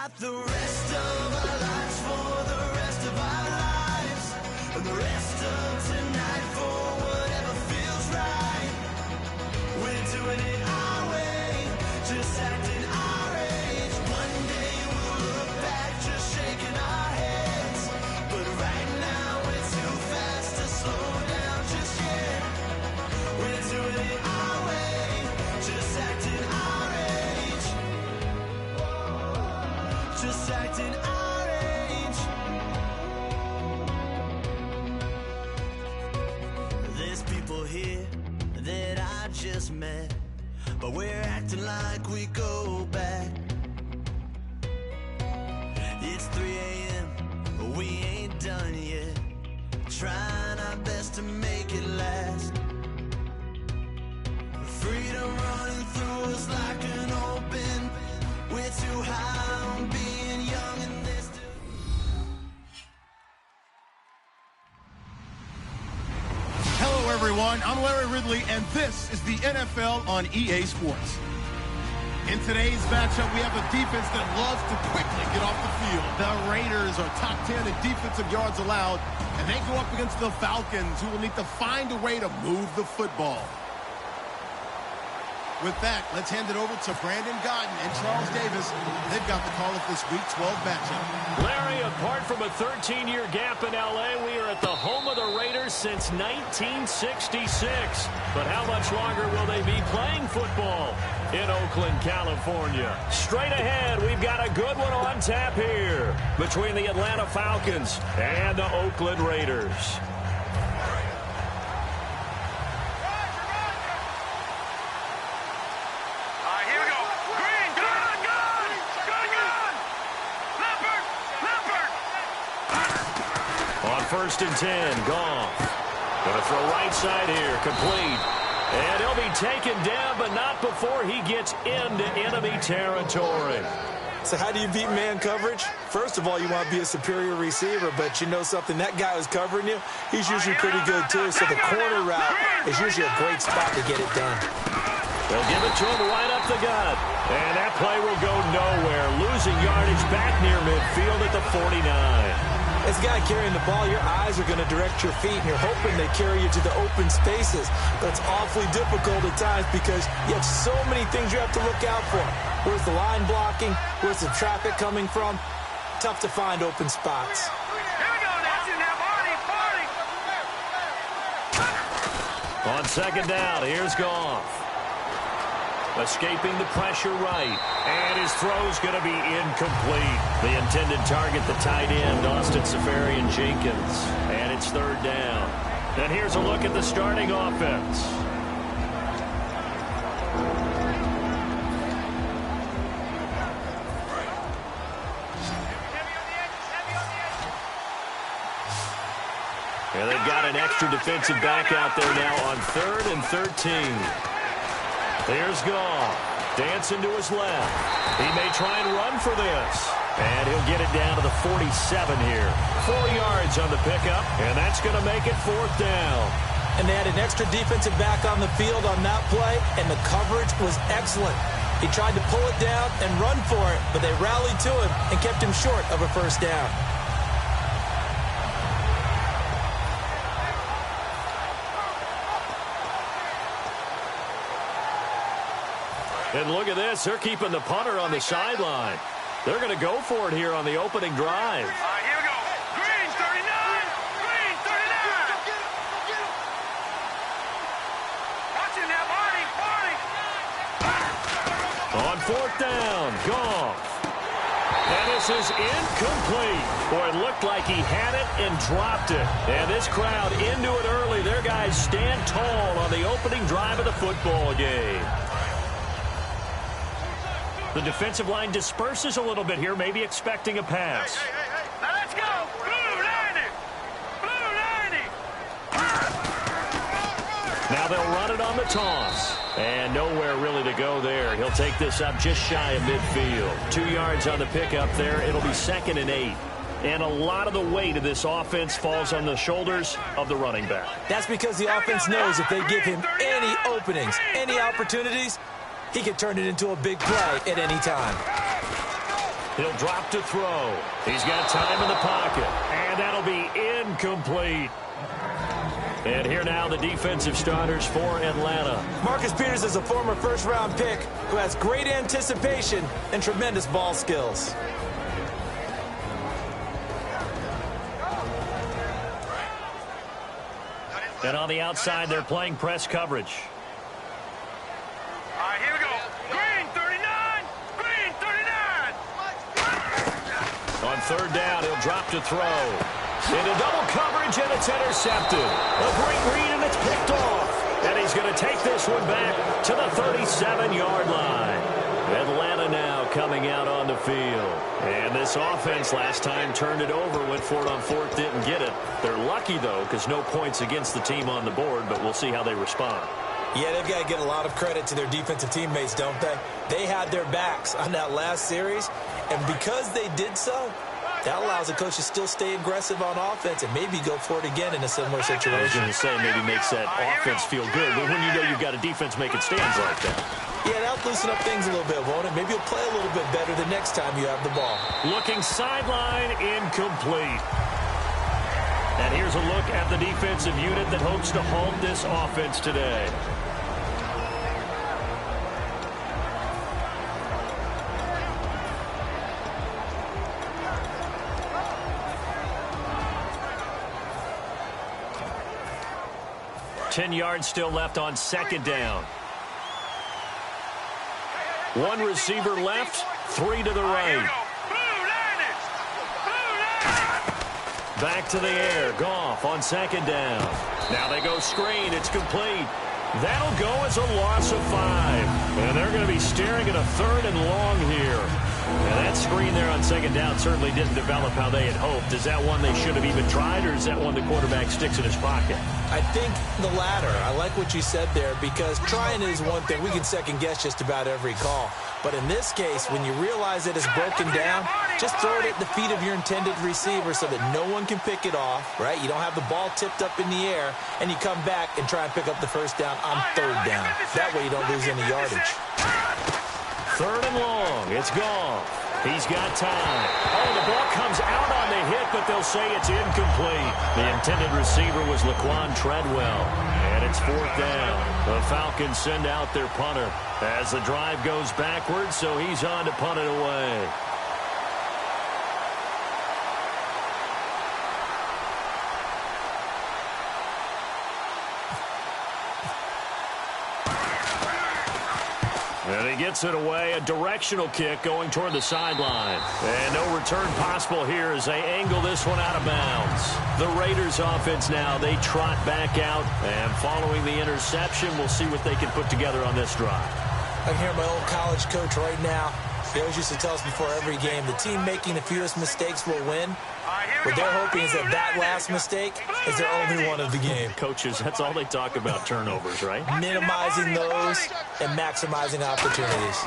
got the rest of our lives for the rest of our lives, and the rest of tonight for whatever feels right. We're doing it our way, just acting our age. One day we'll look back just shaking our heads, but right now we're too fast to slow down just yet. We're doing it our way, just acting our age, just acting our age. There's people here that I just met, but we're acting like we go back. It's 3 a.m., but we ain't done yet, trying our best to make it last. Freedom running through us like an open. We're too high on being young and this. Hello, everyone. I'm Larry Ridley, and this is the NFL on EA Sports. In today's matchup, we have a defense that loves to quickly get off the field. The Raiders are top 10 in defensive yards allowed, and they go up against the Falcons, who will need to find a way to move the football. With that, let's hand it over to Brandon Godden and Charles Davis. They've got the call of this Week 12 matchup. Larry, apart from a 13-year gap in L.A., we are at the home of the Raiders since 1966. But how much longer will they be playing football in Oakland, California? Straight ahead, we've got a good one on tap here between the Atlanta Falcons and the Oakland Raiders. First and 10, Goff. Going to throw right side here, complete. And he'll be taken down, but not before he gets into enemy territory. So how do you beat man coverage? First of all, you want to be a superior receiver, but you know something, that guy who's covering you, he's usually pretty good too. So the corner route is usually a great spot to get it done. They'll give it to him right up the gut. And that play will go nowhere. Losing yardage back near midfield at the 49. As a guy carrying the ball, your eyes are going to direct your feet, and you're hoping they carry you to the open spaces. But it's awfully difficult at times because you have so many things you have to look out for. Where's the line blocking? Where's the traffic coming from? Tough to find open spots. On second down, here's Goff. Escaping the pressure right. And his throw's going to be incomplete. The intended target, the tight end, Austin Seferian-Jenkins. And it's third down. And here's a look at the starting offense. And they've got an extra defensive back out there now on 3rd and 13. There's Goff, dancing to his left. He may try and run for this. And he'll get it down to the 47 here. 4 yards on the pickup, and that's going to make it 4th down. And they had an extra defensive back on the field on that play, and the coverage was excellent. He tried to pull it down and run for it, but they rallied to him and kept him short of a first down. And look at this. They're keeping the punter on the sideline. They're going to go for it here on the opening drive. Here we go. Green, 39. Green, 39. Watching that, Marty. On 4th down, Goff. And this is incomplete. Boy, it looked like he had it and dropped it. And this crowd into it early. Their guys stand tall on the opening drive of the football game. The defensive line disperses a little bit here, maybe expecting a pass. Hey. Now let's go. Blue 90. Blue 90. Now they'll run it on the toss. And nowhere really to go there. He'll take this up just shy of midfield. 2 yards on the pickup there. It'll be 2nd and 8. And a lot of the weight of this offense falls on the shoulders of the running back. That's because the offense knows if they give him any openings, any opportunities, he can turn it into a big play at any time. He'll drop to throw. He's got time in the pocket. And that'll be incomplete. And here now the defensive starters for Atlanta. Marcus Peters is a former first-round pick who has great anticipation and tremendous ball skills. And on the outside, they're playing press coverage. All right, here we go. Green 39. Green 39. On third down, he'll drop to throw. Into double coverage, and it's intercepted. A great read, and it's picked off. And he's going to take this one back to the 37-yard line. Atlanta now coming out on the field. And this offense last time turned it over, went for it on fourth, didn't get it. They're lucky, though, because no points against the team on the board, but we'll see how they respond. Yeah, they've got to get a lot of credit to their defensive teammates, don't they? They had their backs on that last series, and because they did so, that allows the coach to still stay aggressive on offense and maybe go for it again in a similar situation. I was going to say maybe makes that offense feel good, but when you know you've got a defense making stands like that. Yeah, that'll loosen up things a little bit, won't it? Maybe you'll play a little bit better the next time you have the ball. Looking sideline, incomplete. And here's a look at the defensive unit that hopes to halt this offense today. Ten yards still left on second down. One receiver left, three to the right. Back to the air. Goff on second down. Now they go screen. It's complete. That'll go as a loss of 5. And they're going to be staring at a third and long here. And that screen there on second down certainly didn't develop how they had hoped. Is that one they should have even tried, or is that one the quarterback sticks in his pocket? I think the latter. I like what you said there, because trying is one thing. We can second guess just about every call. But in this case, when you realize that it's broken down, just throw it at the feet of your intended receiver so that no one can pick it off, right? You don't have the ball tipped up in the air, and you come back and try and pick up the first down on third down. That way you don't lose any yardage. Third and long. It's gone. He's got time. Oh, the ball comes out on the hit, but they'll say it's incomplete. The intended receiver was Laquan Treadwell. And it's fourth down. The Falcons send out their punter as the drive goes backwards, so he's on to punt it away. And he gets it away, a directional kick going toward the sideline. And no return possible here as they angle this one out of bounds. The Raiders offense now, they trot back out. And following the interception, we'll see what they can put together on this drive. I can hear my old college coach right now. He always used to tell us before every game, the team making the fewest mistakes will win. What they're hoping is that that last mistake is their only one of the game. Coaches, that's all they talk about, turnovers, right? Minimizing those and maximizing opportunities.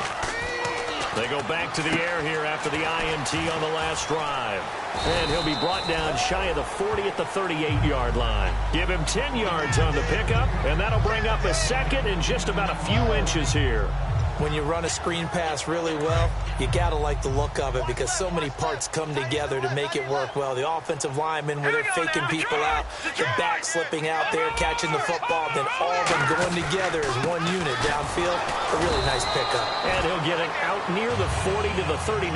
They go back to the air here after the INT on the last drive. And he'll be brought down shy of the 40 at the 38-yard line. Give him 10 yards on the pickup, and that'll bring up a second and just about a few inches here. When you run a screen pass really well, you got to like the look of it because so many parts come together to make it work well. The offensive linemen, where they're faking people out, the back slipping out there, catching the football, then all of them going together as one unit downfield. A really nice pickup. And he'll get it out near the 40 to the 39.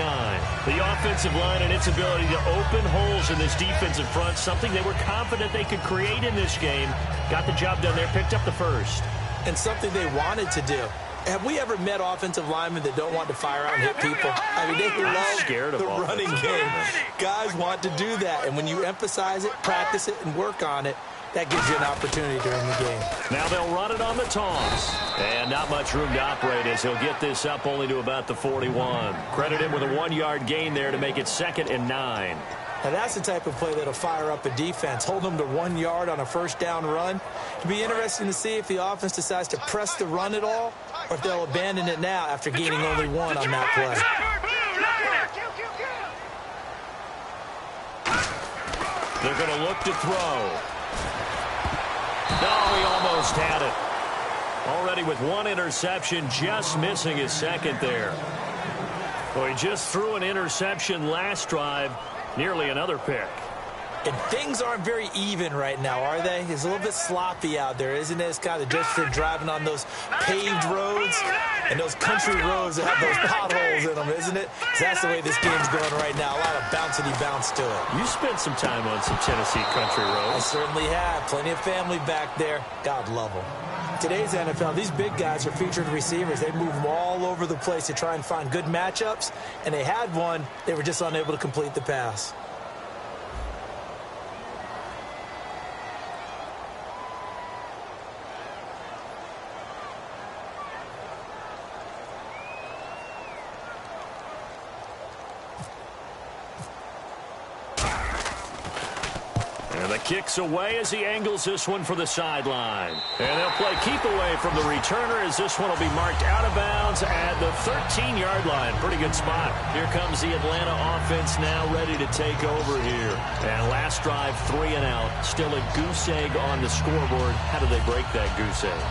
The offensive line and its ability to open holes in this defensive front, something they were confident they could create in this game. Got the job done there, picked up the first. And something they wanted to do. Have we ever met offensive linemen that don't want to fire out and hit people? I mean, they love the running game. Guys want to do that, and when you emphasize it, practice it, and work on it, that gives you an opportunity during the game. Now they'll run it on the toss. And not much room to operate as he'll get this up only to about the 41. Credit him with a 1-yard gain there to make it 2nd and 9. Now, that's the type of play that'll fire up a defense. Hold them to 1 yard on a first down run. It'll be interesting to see if the offense decides to press the run at all or if they'll abandon it now after gaining only 1 on that play. They're going to look to throw. No, he almost had it. Already with 1 interception, just missing his second there. Well, he just threw an interception last drive, nearly another pick. And things aren't very even right now, are they? It's a little bit sloppy out there, isn't it? It's kind of just for driving on those paved roads and those country roads that have those potholes in them, isn't it? 'Cause that's the way this game's going right now. A lot of bouncy bounce to it. You spent some time on some Tennessee country roads. I certainly have. Plenty of family back there. God love them. Today's NFL, these big guys are featured receivers. They move them all over the place to try and find good matchups, and they had one. They were just unable to complete the pass. And the kick's away as he angles this one for the sideline. And they'll play keep away from the returner as this one will be marked out of bounds at the 13-yard line. Pretty good spot. Here comes the Atlanta offense now ready to take over here. And last drive, 3 and out. Still a goose egg on the scoreboard. How do they break that goose egg?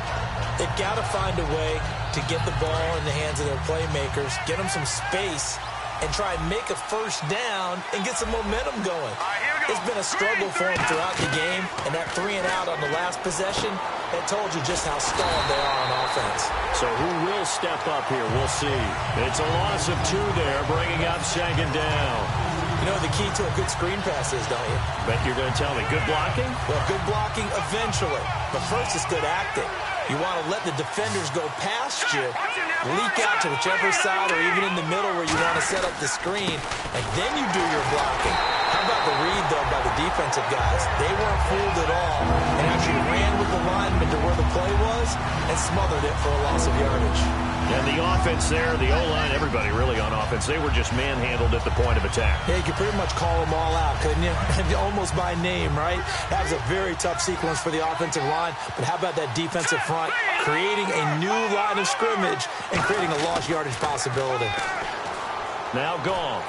They've got to find a way to get the ball in the hands of their playmakers, get them some space, and try and make a first down and get some momentum going. It's been a struggle for them throughout the game, and that 3 and out on the last possession, that told you just how stalled they are on offense. So who will step up here? We'll see. It's a loss of 2 there, bringing up 2nd down. You know the key to a good screen pass is, don't you? Bet you're going to tell me. Good blocking? Well, good blocking eventually, but first it's good acting. You want to let the defenders go past you, leak out to whichever side or even in the middle where you want to set up the screen, and then you do your blocking. How about the read, though, by the defensive guys? They weren't fooled at all and actually ran with the lineman to where the play was and smothered it for a loss of yardage. And the offense there, the O-line, everybody really on offense, they were just manhandled at the point of attack. Yeah, you could pretty much call them all out, couldn't you? Almost by name, right? That was a very tough sequence for the offensive line, but how about that defensive front creating a new line of scrimmage and creating a lost yardage possibility? Now gone.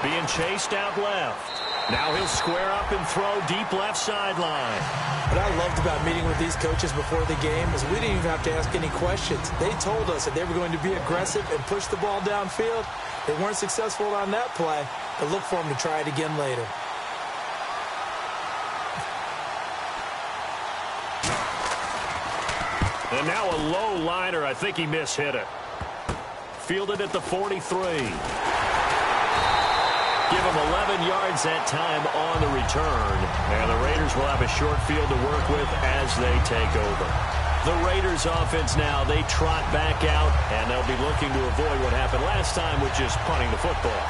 Being chased out left. Now he'll square up and throw deep left sideline. What I loved about meeting with these coaches before the game is we didn't even have to ask any questions. They told us that they were going to be aggressive and push the ball downfield. They weren't successful on that play, but look for them to try it again later. And now a low liner. I think he mishit it. Fielded at the 43. Give him 11 yards that time on the return. And the Raiders will have a short field to work with as they take over. The Raiders offense now, they trot back out, and they'll be looking to avoid what happened last time with just punting the football.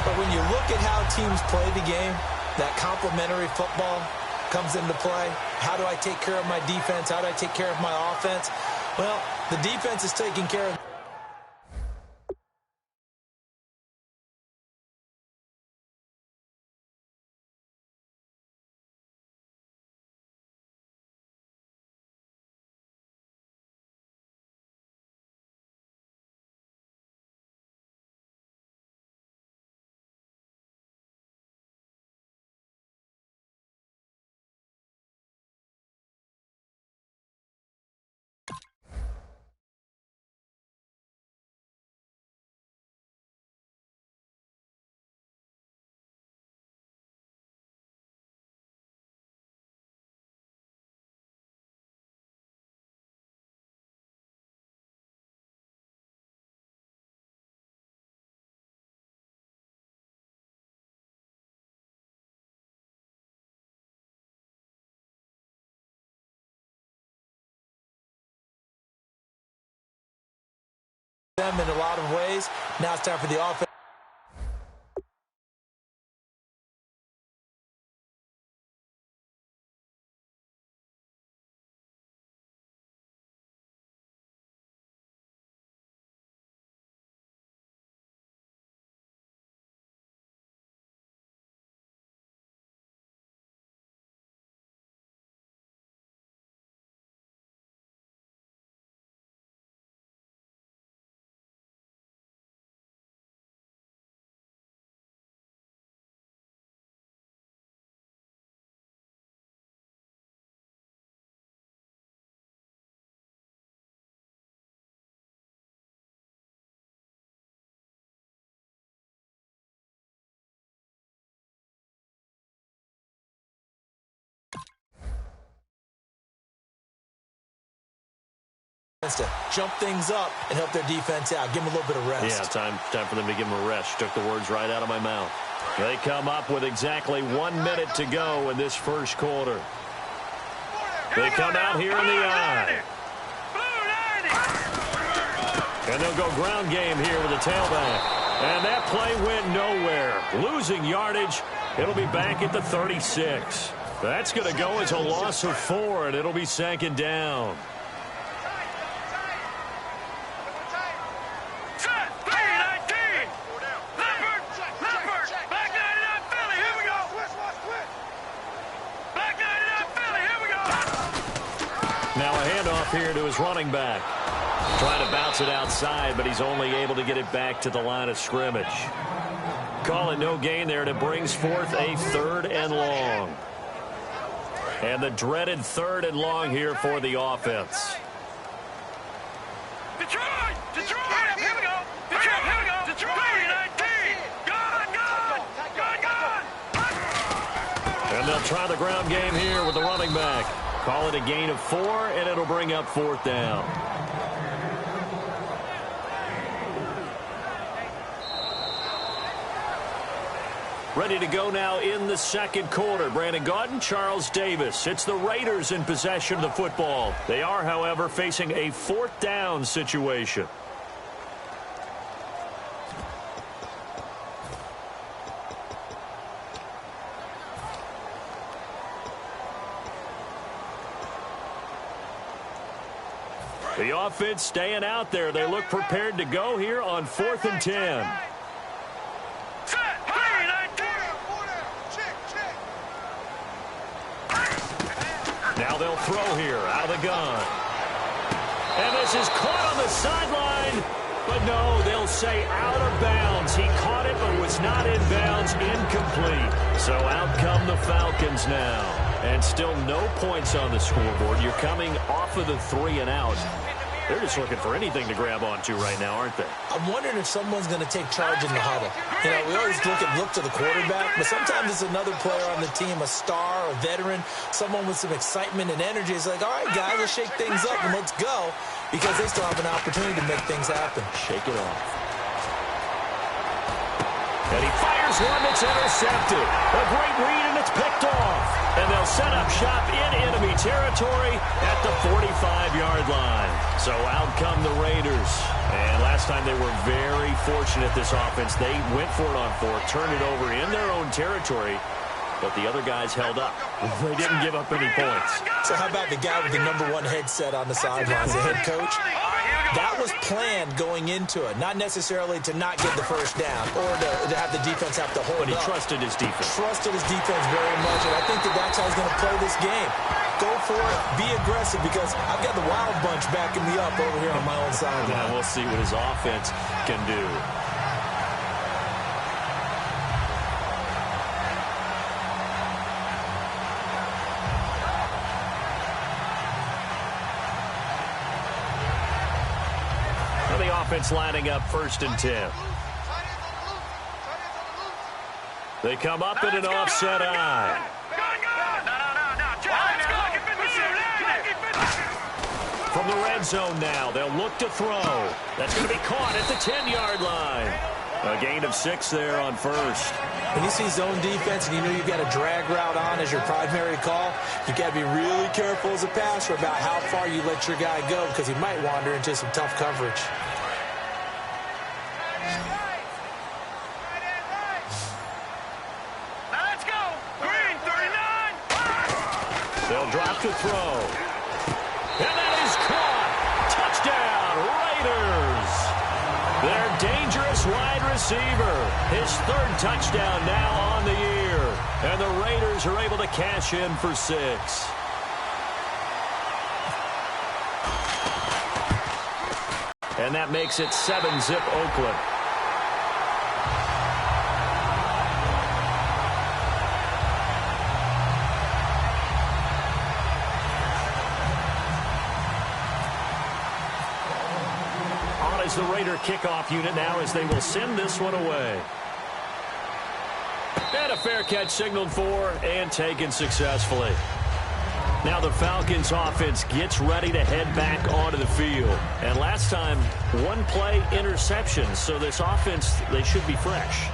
But when you look at how teams play the game, that complementary football comes into play. How do I take care of my defense? How do I take care of my offense? Well, the defense is taking care of them in a lot of ways. Now it's time for the offense. to jump things up and help their defense out. Give them a little bit of rest. Yeah, time for them to give them a rest. Took the words right out of my mouth. They come up with exactly 1 minute to go in this first quarter. They come out here in the eye. And they'll go ground game here with the tailback. And that play went nowhere. Losing yardage. It'll be back at the 36. That's going to go as a loss of 4, and it'll be 2nd down. Now a handoff here to his running back. Trying to bounce it outside, but he's only able to get it back to the line of scrimmage. Call it no gain there, and it brings forth a 3rd and long. And the dreaded 3rd and long here for the offense. Detroit! Detroit! Here we go! Detroit! Here we go! Detroit! 19! Gone! And they'll try the ground game here with the running back. Call it a gain of 4, and it'll bring up 4th down. Ready to go now in the second quarter. Brandon Gaudin, Charles Davis. It's the Raiders in possession of the football. They are, however, facing a 4th down situation. The offense staying out there. They look prepared to go here on 4th and 10. Now they'll throw here out of the gun. And this is caught on the sideline. But no, they'll say out of bounds. He caught it but was not in bounds. Incomplete. So out come the Falcons now. And still no points on the scoreboard. You're coming off of the 3 and out. They're just looking for anything to grab onto right now, aren't they? I'm wondering if someone's going to take charge in the huddle. You know, we always look to the quarterback, but sometimes it's another player on the team, a star, a veteran, someone with some excitement and energy. It's like, all right, guys, let's shake things up and let's go, because they still have an opportunity to make things happen. Shake it off. And he fires one that's intercepted. A great read, and it's picked off. And they'll set up shop in enemy territory at the 45-yard line. So out come the Raiders. And last time they were very fortunate, this offense. They went for it on 4, turned it over in their own territory, but the other guys held up. They didn't give up any points. So how about the guy with the #1 headset on the sidelines, the head coach? That was planned going into it, not necessarily to not get the first down or to have the defense have to hold But he up. trusted his defense. Trusted his defense very much, and I think that's how he's going to play this game. Go for it, be aggressive, because I've got the Wild Bunch backing me up over here on my own side. Now we'll see what his offense can do. Offense lining up 1st and 10. They come up in an offset eye. From the red zone now, they'll look to throw. That's going to be caught at the 10-yard line. A gain of 6 there on 1st. When you see zone defense and you know you've got a drag route on as your primary call, you've got to be really careful as a passer about how far you let your guy go, because he might wander into some tough coverage. They'll drop to throw. And that is caught. Touchdown, Raiders. Their dangerous wide receiver. His 3rd touchdown now on the year. And the Raiders are able to cash in for 6. And that makes it 7-zip Oakland. The Raider kickoff unit now, as they will send this one away. And a fair catch signaled for and taken successfully. Now the Falcons offense gets ready to head back onto the field. And last time, one play interception. So this offense, they should be fresh.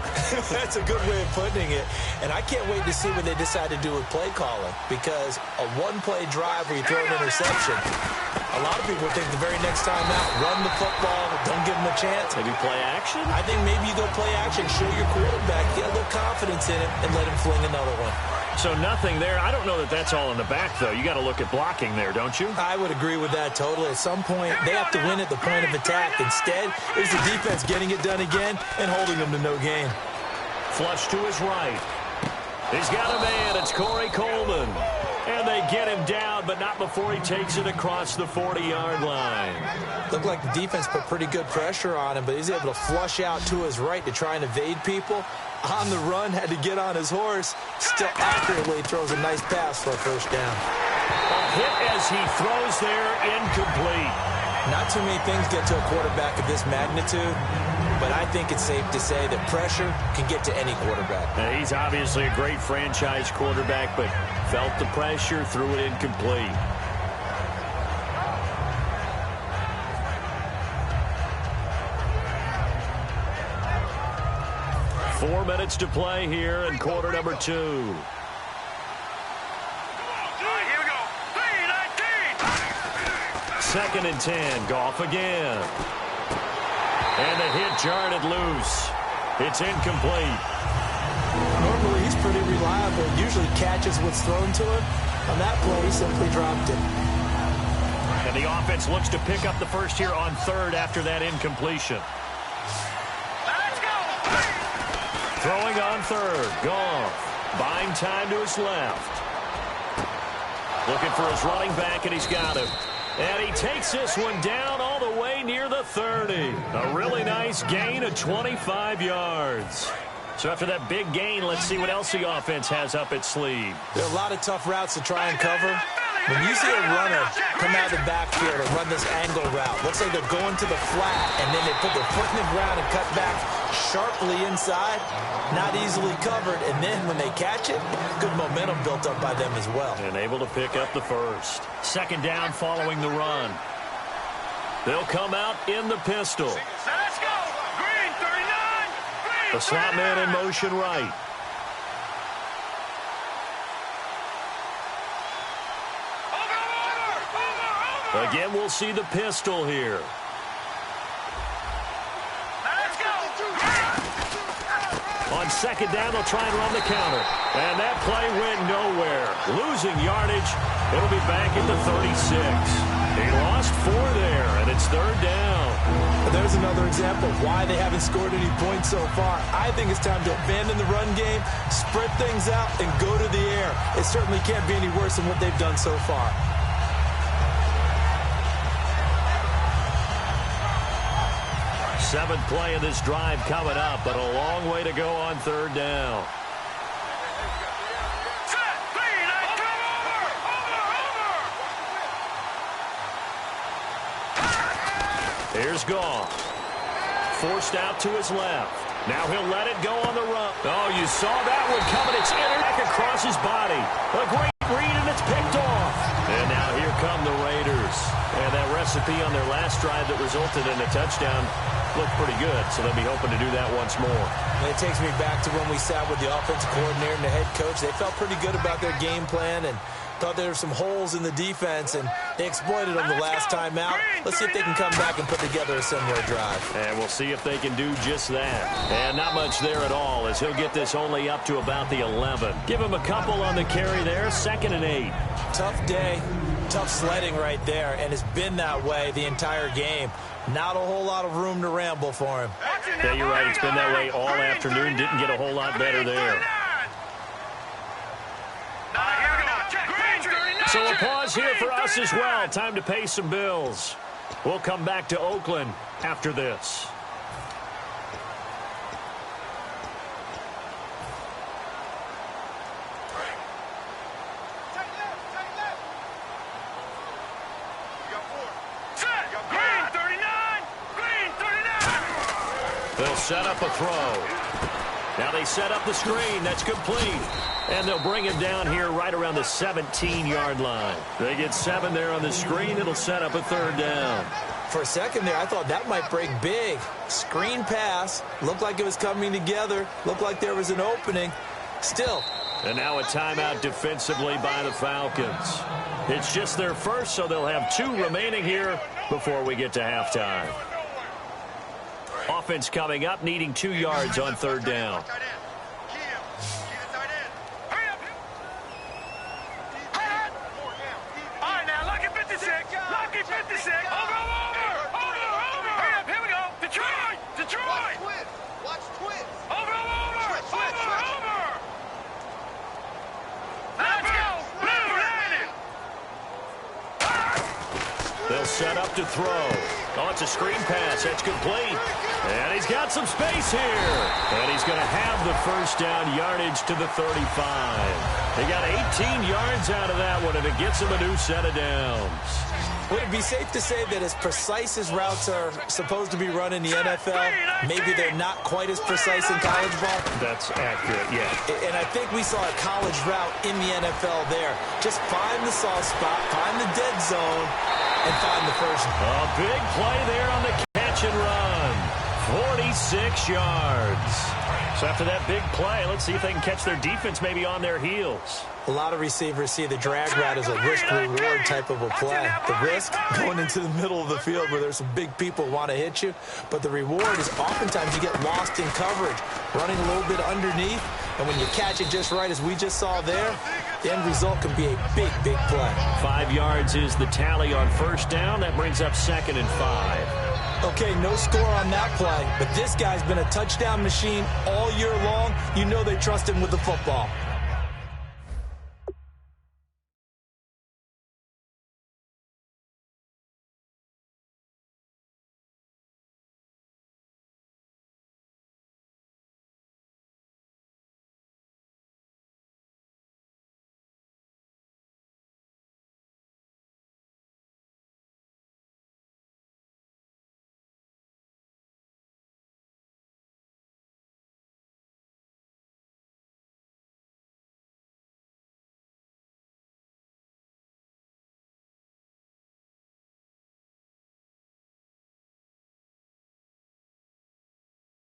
That's a good way of putting it. And I can't wait to see what they decide to do with play calling. Because a one-play drive where you throw an interception, a lot of people think the very next time out, run the football, don't give them a chance. Maybe play action? I think maybe you go play action, show your quarterback, get a little confidence in him, and let him fling another one. So nothing there. I don't know that that's all in the back, though. You got to look at blocking there, don't you? I would agree with that totally. At some point, they have to win at the point of attack. Instead, it's the defense getting it done again and holding them to no gain. Flush to his right. He's got a man. It's Corey Coleman. And they get him down, but not before he takes it across the 40-yard line. Looked like the defense put pretty good pressure on him, but he's able to flush out to his right to try and evade people. On the run, had to get on his horse. Still accurately throws a nice pass for a first down. A hit as he throws there, incomplete. Not too many things get to a quarterback of this magnitude, but I think it's safe to say that pressure can get to any quarterback. Now, he's obviously a great franchise quarterback, but felt the pressure, threw it incomplete. Four minutes to play here in quarter number 2. All right, here we go. 3-19. Second and 10. Goff again. And the hit jarred it loose. It's incomplete. Normally, he's pretty reliable. Usually catches what's thrown to him. On that play, he simply dropped it. And the offense looks to pick up the first here on third after that incompletion. Let's go. Throwing on third. Goff. Buying time to his left. Looking for his running back, and he's got him. And he takes this one down all the way near the 30. A really nice gain of 25 yards. So after that big gain, let's see what else the offense has up its sleeve. There are a lot of tough routes to try and cover. When you see a runner come out of the backfield and run this angle route, looks like they're going to the flat, and then they put their foot in the ground and cut back sharply inside, not easily covered, and then when they catch it, good momentum built up by them as well. And able to pick up the first. Second down following the run. They'll come out in the pistol. Let's go. Green 39. Green. The slot man in motion right. Again, we'll see the pistol here. Let's go. On second down, they'll try and run the counter. And that play went nowhere. Losing yardage. It'll be back at the 36. He lost 4 there, and it's third down. There's another example of why they haven't scored any points so far. I think it's time to abandon the run game, spread things out, and go to the air. It certainly can't be any worse than what they've done so far. Seventh play of this drive coming up, but a long way to go on third down. Set. Green. Over. Here's Goff. Forced out to his left. Now he'll let it go on the run. Oh, you saw that one coming. It's back across his body. A great read, and it's picked off. And now here come the Raiders. And that recipe on their last drive that resulted in a touchdown looked pretty good, so they'll be hoping to do that once more. And it takes me back to when we sat with the offensive coordinator and the head coach. They felt pretty good about their game plan and thought there were some holes in the defense, and they exploited them the last time out. Let's see if they can come back and put together a similar drive. And we'll see if they can do just that. And not much there at all, as he'll get this only up to about the 11. Give him a couple on the carry there, 2nd and 8. Tough day, tough sledding right there, and it's been that way the entire game. Not a whole lot of room to ramble for him. Yeah, you're right. It's been that way all afternoon. Didn't get a whole lot better there. So a pause here for us as well. Time to pay some bills. We'll come back to Oakland after this. They'll set up a throw. Now they set up the screen. That's complete. And they'll bring him down here right around the 17-yard line. They get 7 there on the screen. It'll set up a 3rd down. For a second there, I thought that might break big. Screen pass. Looked like it was coming together. Looked like there was an opening. Still. And now a timeout defensively by the Falcons. It's just their first, so they'll have 2 remaining here before we get to halftime. Offense coming up, needing 2 yards on 3rd down. All right, now, lucky 56. Lucky 56. Over. Hurry up, here we go. Detroit. Watch twins. Over. Let's go. Blue landed. They'll set up to throw. Oh, it's a screen pass. That's complete. And he's got some space here. And he's going to have the 1st down, yardage to the 35. They got 18 yards out of that one, and it gets them a new set of downs. Would it be safe to say that as precise as routes are supposed to be run in the NFL, maybe they're not quite as precise in college ball? That's accurate, yeah. And I think we saw a college route in the NFL there. Just find the soft spot, find the dead zone, and find the first. A big play there on the catch and run. 46 yards. So after that big play, let's see if they can catch their defense maybe on their heels. A lot of receivers see the drag route as a risk-reward type of a play. The risk, going into the middle of the field where there's some big people who want to hit you. But the reward is oftentimes you get lost in coverage, running a little bit underneath. And when you catch it just right, as we just saw there, the end result can be a big, big play. 5 yards is the tally on 1st down. That brings up 2nd and 5. Okay, no score on that play. But this guy's been a touchdown machine all year long. You know they trust him with the football.